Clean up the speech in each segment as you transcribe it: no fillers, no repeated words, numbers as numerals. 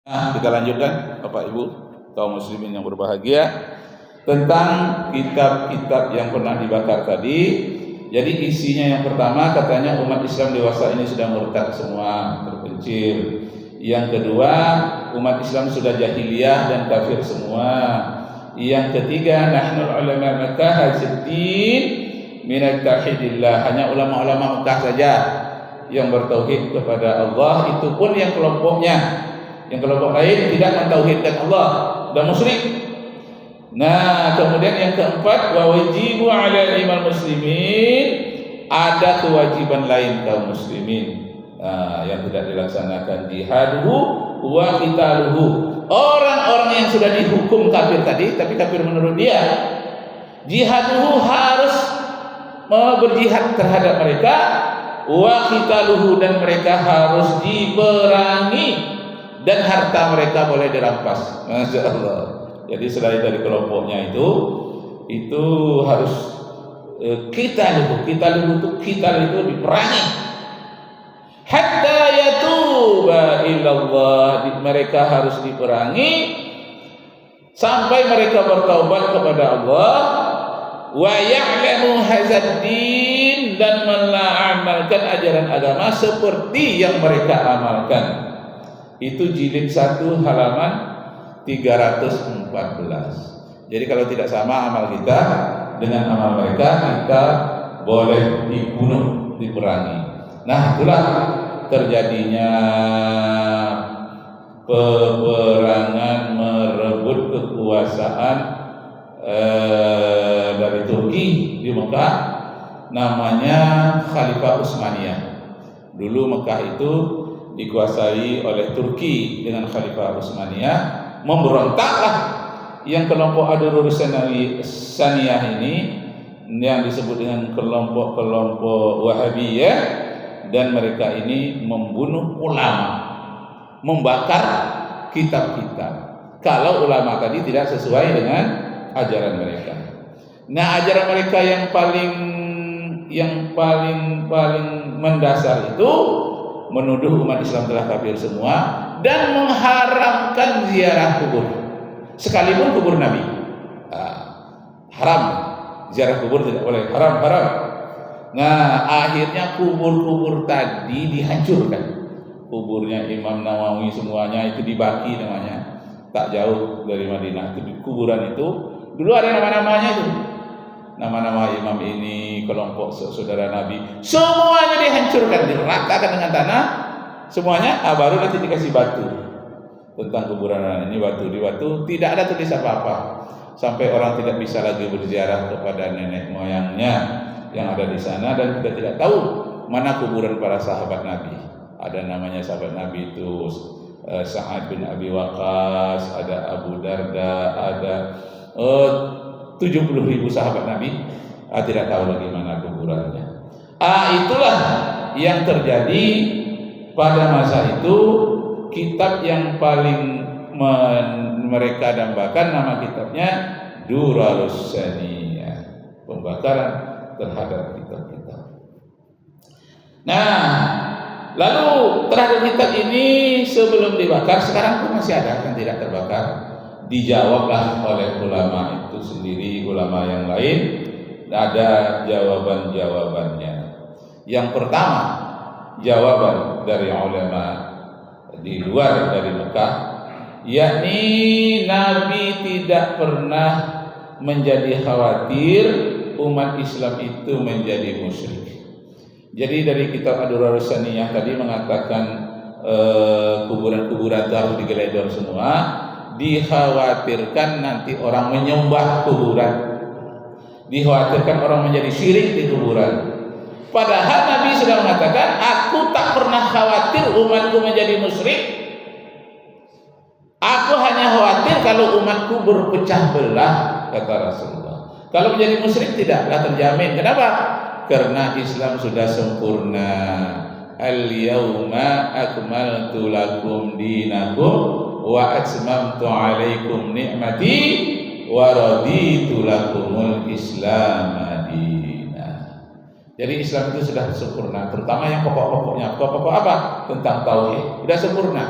Kita lanjutkan Bapak Ibu kaum muslimin yang berbahagia tentang kitab-kitab yang pernah dibakar tadi. Jadi isinya yang pertama katanya umat Islam dewasa ini sudah murtad semua, terpencil. Yang kedua, umat Islam sudah jahiliyah dan kafir semua. Yang ketiga, nahnu ulama Makkah hasiddin minat tauhidillah, hanya ulama-ulama Mekah saja yang bertauhid kepada Allah, itu pun yang kelompoknya. Yang kelompok lain tidak mentauhidkan Allah dan musyrik. Nah, kemudian yang keempat, wa wajibu 'ala imal muslimin, ada kewajiban lain kaum muslimin yang tidak dilaksanakan, jihaduhu wa qitaluhu. Orang-orang yang sudah dihukum kafir tadi, tapi kafir menurut dia, jihaduhu harus berjihad terhadap mereka, wa qitaluhu dan mereka harus diperangi dan harta mereka boleh dirampas. Masya Allah. Jadi selain dari kelompoknya itu harus kita itu diperangi. Hatta yatuba ilallah, mereka harus diperangi sampai mereka bertaubat kepada Allah. Wa ya'lamu hazaddin, dan mengamalkan ajaran agama seperti yang mereka amalkan. Itu jilid 1 halaman 314. Jadi kalau tidak sama amal kita dengan amal mereka, kita boleh dibunuh, diperangi. Nah, itulah terjadinya peperangan merebut kekuasaan dari Turki di Mekah, namanya Khalifah Utsmaniyah. Dulu Mekah itu dikuasai oleh Turki dengan Khalifah Utsmaniyah. Memberontaklah yang kelompok Ad-Durrur Saniyah ini, yang disebut dengan kelompok Wahabiyah, dan mereka ini membunuh ulama, membakar kitab-kitab kalau ulama tadi tidak sesuai dengan ajaran mereka. Nah, ajaran mereka yang paling mendasar itu menuduh umat Islam telah kafir semua dan mengharamkan ziarah kubur, sekalipun kubur Nabi. Haram, ziarah kubur tidak boleh, haram. Nah, akhirnya kubur-kubur tadi dihancurkan. Kuburnya Imam Nawawi semuanya itu dibaki namanya, tak jauh dari Madinah. Itu kuburan itu dulu ada nama-namanya itu, nama-nama imam ini, kelompok saudara Nabi, semuanya dihancurkan, diratakan dengan tanah semuanya. Baru nanti dikasih batu tentang kuburan ini, batu di batu, tidak ada tulis apa-apa, sampai orang tidak bisa lagi berziarah kepada nenek moyangnya yang ada di sana, dan kita tidak tahu mana kuburan para sahabat Nabi. Ada namanya sahabat Nabi itu Sa'ad bin Abi Waqqas, ada Abu Darda, ada 70.000 sahabat Nabi, tidak tahu lagi mana kuburannya. Itulah yang terjadi pada masa itu. Kitab yang paling mereka dambakan, nama kitabnya Durarus Saniyah, pembakaran terhadap kitab-kitab. Nah, lalu terhadap kitab ini sebelum dibakar, sekarang pun masih ada yang tidak terbakar. Dijawablah oleh ulama itu sendiri, ulama yang lain, ada jawaban-jawabannya. Yang pertama, jawaban dari ulama di luar dari Mekah, yakni Nabi tidak pernah menjadi khawatir umat Islam itu menjadi musyrik. Jadi dari kitab Ad-Durrur Saniyah tadi mengatakan kuburan-kuburan harus digeledah semua, dikhawatirkan nanti orang menyembah kuburan, dikhawatirkan orang menjadi syirik di kuburan. Padahal Nabi sudah mengatakan, aku tak pernah khawatir umatku menjadi musyrik. Aku hanya khawatir kalau umatku berpecah belah, kata Rasulullah. Kalau menjadi musyrik tidaklah terjamin. Kenapa? Karena Islam sudah sempurna. Al-yawma akmaltu lakum dinakum wa atmamtu alaikum ni'mati wa raditu lakumul Islam madina. Jadi Islam itu sudah sempurna, terutama yang pokok-pokoknya. Pokok-pokok apa? Tentang tauhid sudah sempurna.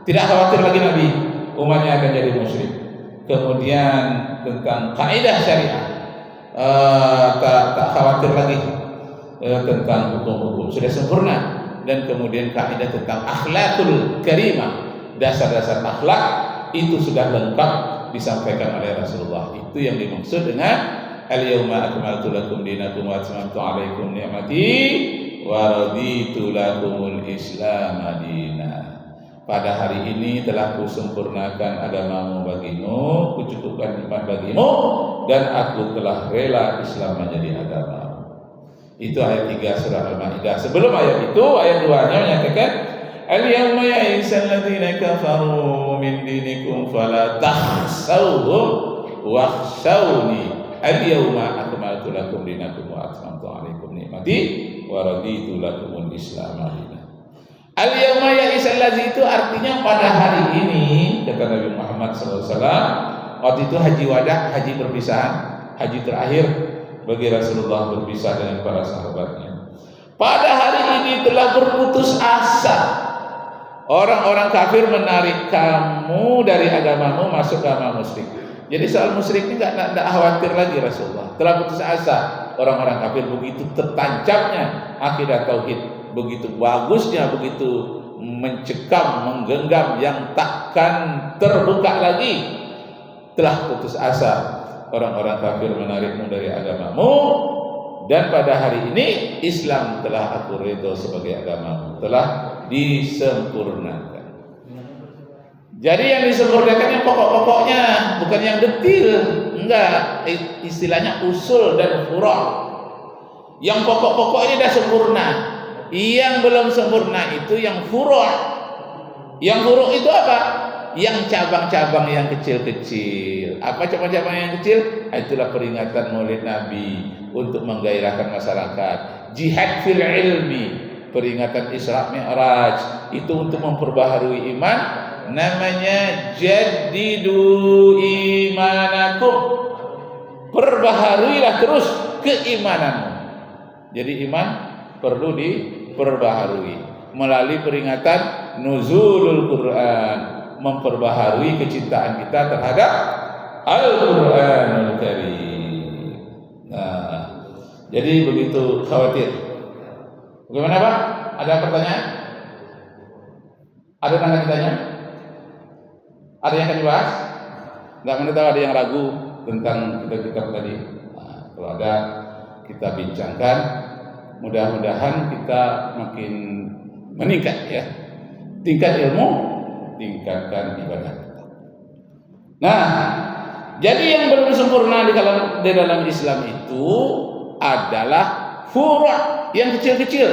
Tidak khawatir lagi Nabi umatnya akan jadi musyrik. Kemudian tentang kaidah syariah, tak khawatir lagi tentang hukum-hukum, sudah sempurna. Dan kemudian kaidah tentang akhlakul karimah, dasar-dasar akhlak itu sudah lengkap disampaikan oleh Rasulullah. Itu yang dimaksud dengan al-yauma akmaltu lakum dinakum wa atmamtu alaikum ni'mati wa raditu lakumul Islam madina. Pada hari ini telah kusempurnakan agamamu bagimu, kucukupkan nikmat bagimu, dan aku telah rela Islam menjadi agama. Itu ayat 3 surah Al-Maidah. Sebelum ayat itu, ayat 2-nya menyatakan al-yawma ya'isal ladzina kafaru min dinikum fala takhshawhum wakhshawni al-yawma akmaltu lakum dinakum wa atmamtu alaikum ni'mati wa raditu lakumul Islam madina. Al-yawma ya'isal ladzi itu artinya pada hari ini, kata Nabi Muhammad SAW. Waktu itu haji wada, haji perpisahan, haji terakhir bagi Rasulullah berpisah dengan para sahabatnya. Pada hari ini telah berputus asa orang-orang kafir menarik kamu dari agamamu masuk ke agama musyrik. Jadi soal musyrik ini tidak khawatir lagi Rasulullah. Telah putus asa orang-orang kafir, begitu tertancapnya akidah tauhid, begitu bagusnya, begitu mencekam, menggenggam yang takkan terbuka lagi. Telah putus asa orang-orang kafir menarikmu dari agamamu, dan pada hari ini Islam telah aku ridho sebagai agamamu, telah disempurnakan. Jadi yang disempurnakan yang pokok-pokoknya, bukan yang detil. Enggak, istilahnya usul dan furu'. Yang pokok-pokoknya sudah sempurna. Yang belum sempurna itu yang furu'. Yang furu' itu apa? Yang cabang-cabang yang kecil-kecil. Apa cabang-cabang yang kecil? Itulah peringatan Maulid Nabi untuk menggairahkan masyarakat. Jihad fil ilmi, peringatan Isra Mi'raj, itu untuk memperbaharui iman. Namanya jaddidu imanakum, perbaharuilah terus keimananmu. Jadi iman perlu diperbaharui melalui peringatan nuzulul Quran, memperbaharui kecintaan kita terhadap Al-Quranul Karim. Nah, jadi begitu khawatir. Bagaimana Pak? Ada pertanyaan? Ada tanda ditanya? Ada yang akan dibahas? Nggak mana tahu ada yang ragu tentang kitab-kitab tadi. Nah, kalau ada kita bincangkan. Mudah-mudahan kita makin meningkat ya. Tingkat ilmu, tingkatkan ibadah kita. Nah, jadi yang belum sempurna di dalam Islam itu adalah furu' yang kecil-kecil.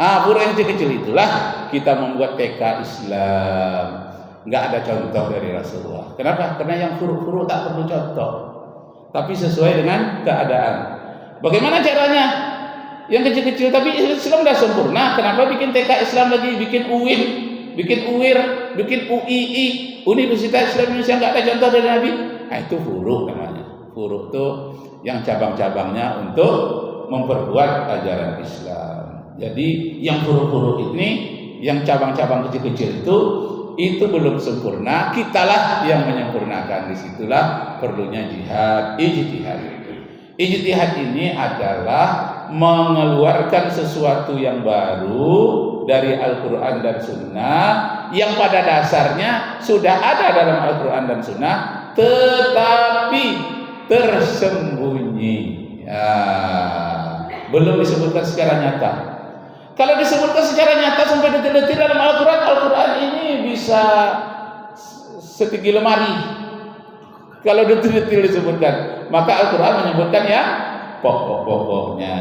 Furu' yang kecil-kecil itulah kita membuat TK Islam. Enggak ada contoh dari Rasulullah. Kenapa? Karena yang furu' tak perlu contoh, tapi sesuai dengan keadaan. Bagaimana caranya? Yang kecil-kecil, tapi Islam sudah sempurna. Kenapa bikin TK Islam lagi, bikin UIN, bikin UIR, bikin UII, Universitas Islam Indonesia, nggak ada contoh dari Nabi? Nah, itu furu' namanya. Furu' itu yang cabang-cabangnya untuk memperkuat ajaran Islam. Jadi yang furu'-furu' ini, yang cabang-cabang kecil-kecil itu belum sempurna. Kitalah yang menyempurnakan. Disitulah perlunya jihad, ijtihad. Ijtihad ini adalah mengeluarkan sesuatu yang baru dari Al-Quran dan Sunnah, yang pada dasarnya sudah ada dalam Al-Quran dan Sunnah, tetapi tersembunyi, belum disebutkan secara nyata. Kalau disebutkan secara nyata sampai detil-detil dalam Al-Quran, Al-Quran ini bisa setinggi lemari. Kalau detil-detil disebutkan, maka Al-Quran menyebutkan ya pokok-pokoknya.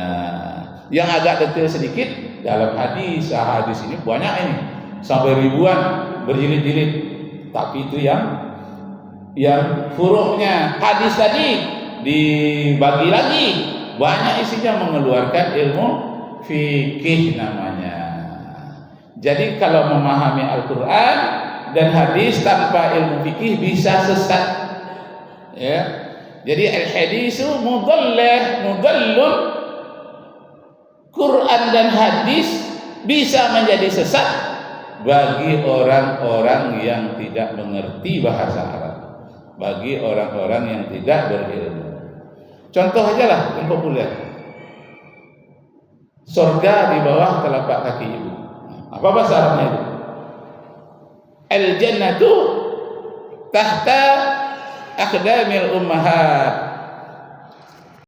Yang agak detail sedikit dalam hadis. Hadis ini banyak ini, sampai ribuan, berjilid-jilid. Tapi itu yang furu'nya. Hadis tadi dibagi lagi, banyak isinya mengeluarkan ilmu fikih namanya. Jadi kalau memahami Al-Quran dan hadis tanpa ilmu fikih bisa sesat. Ya. Jadi al-hadisu mudallun, Quran dan hadis bisa menjadi sesat bagi orang-orang yang tidak mengerti bahasa Arab, bagi orang-orang yang tidak berilmu. Contoh aja lah yang populer, surga di bawah telapak kaki ibu. Apa bahasa Arabnya itu? Al jannatu tahta aqdamil ummahat.